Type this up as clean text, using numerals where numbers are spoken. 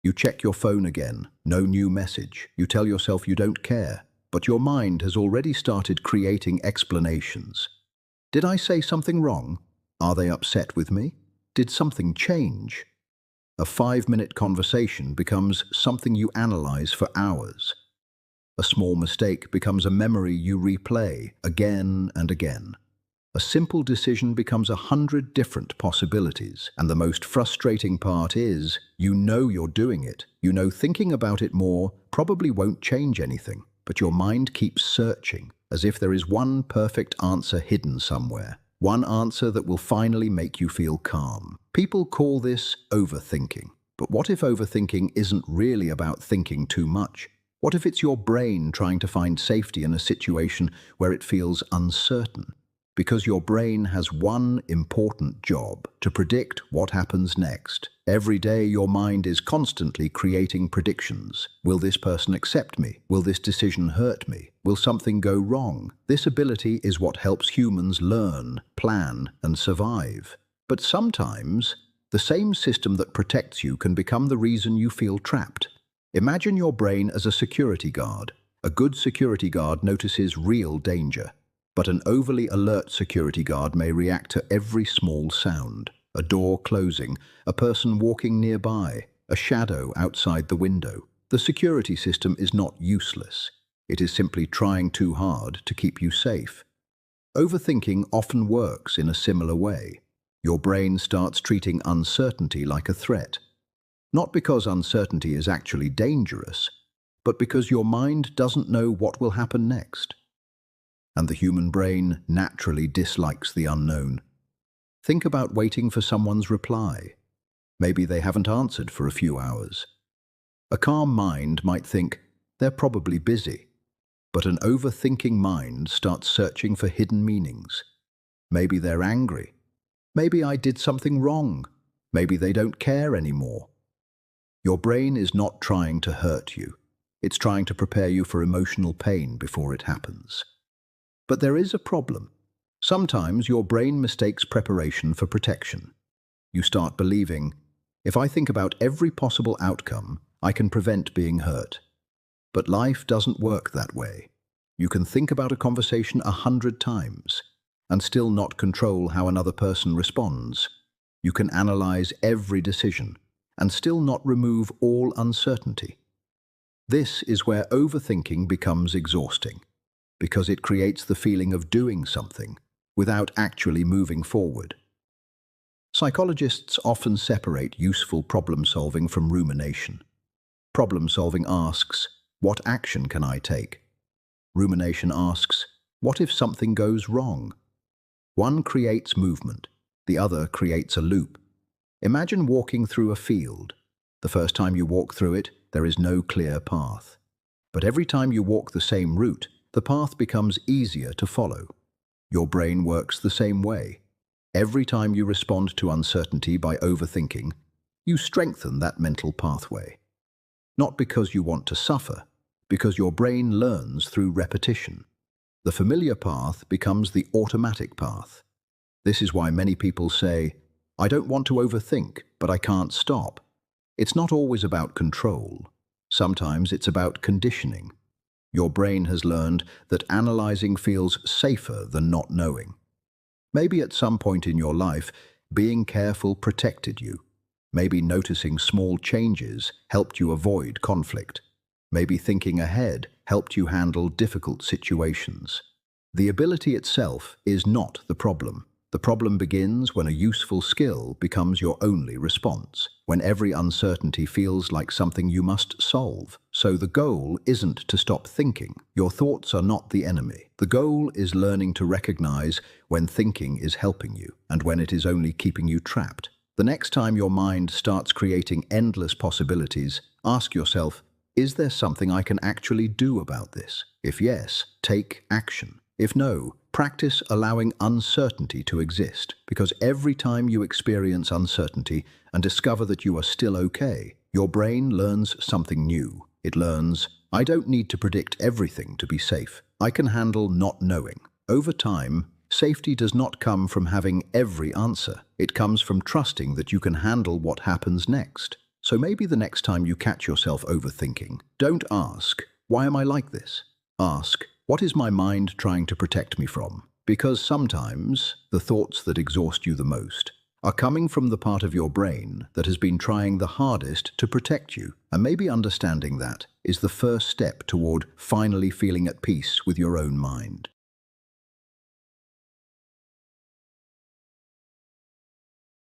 You check your phone again, no new message. You tell yourself you don't care, but your mind has already started creating explanations. Did I say something wrong? Are they upset with me? Did something change? A 5-minute conversation becomes something you analyze for hours. A small mistake becomes a memory you replay again and again. A simple decision becomes 100 different possibilities. And the most frustrating part is, you know you're doing it. You know thinking about it more probably won't change anything, but your mind keeps searching, as if there is one perfect answer hidden somewhere. One answer that will finally make you feel calm. People call this overthinking. But what if overthinking isn't really about thinking too much? What if it's your brain trying to find safety in a situation where it feels uncertain? Because your brain has one important job: to predict what happens next. Every day your mind is constantly creating predictions. Will this person accept me? Will this decision hurt me? Will something go wrong? This ability is what helps humans learn, plan, and survive. But sometimes, the same system that protects you can become the reason you feel trapped. Imagine your brain as a security guard. A good security guard notices real danger. But an overly alert security guard may react to every small sound: a door closing, a person walking nearby, a shadow outside the window. The security system is not useless. It is simply trying too hard to keep you safe. Overthinking often works in a similar way. Your brain starts treating uncertainty like a threat. Not because uncertainty is actually dangerous, but because your mind doesn't know what will happen next. And the human brain naturally dislikes the unknown. Think about waiting for someone's reply. Maybe they haven't answered for a few hours. A calm mind might think, they're probably busy. But an overthinking mind starts searching for hidden meanings. Maybe they're angry. Maybe I did something wrong. Maybe they don't care anymore. Your brain is not trying to hurt you. It's trying to prepare you for emotional pain before it happens. But there is a problem. Sometimes your brain mistakes preparation for protection. You start believing, if I think about every possible outcome, I can prevent being hurt. But life doesn't work that way. You can think about a conversation 100 times and still not control how another person responds. You can analyze every decision and still not remove all uncertainty. This is where overthinking becomes exhausting, because it creates the feeling of doing something without actually moving forward. Psychologists often separate useful problem-solving from rumination. Problem-solving asks, what action can I take? Rumination asks, what if something goes wrong? One creates movement, the other creates a loop. Imagine walking through a field. The first time you walk through it, there is no clear path. But every time you walk the same route, the path becomes easier to follow. Your brain works the same way. Every time you respond to uncertainty by overthinking, you strengthen that mental pathway. Not because you want to suffer, because your brain learns through repetition. The familiar path becomes the automatic path. This is why many people say, I don't want to overthink, but I can't stop. It's not always about control. Sometimes it's about conditioning. Your brain has learned that analyzing feels safer than not knowing. Maybe at some point in your life, being careful protected you. Maybe noticing small changes helped you avoid conflict. Maybe thinking ahead helped you handle difficult situations. The ability itself is not the problem. The problem begins when a useful skill becomes your only response, when every uncertainty feels like something you must solve. So the goal isn't to stop thinking. Your thoughts are not the enemy. The goal is learning to recognize when thinking is helping you and when it is only keeping you trapped. The next time your mind starts creating endless possibilities, ask yourself, is there something I can actually do about this? If yes, take action. If no, practice allowing uncertainty to exist, because every time you experience uncertainty and discover that you are still okay, your brain learns something new. It learns, I don't need to predict everything to be safe. I can handle not knowing. Over time, safety does not come from having every answer. It comes from trusting that you can handle what happens next. So maybe the next time you catch yourself overthinking, don't ask, "Why am I like this?" Ask, "What is my mind trying to protect me from?" Because sometimes the thoughts that exhaust you the most are coming from the part of your brain that has been trying the hardest to protect you. And maybe understanding that is the first step toward finally feeling at peace with your own mind.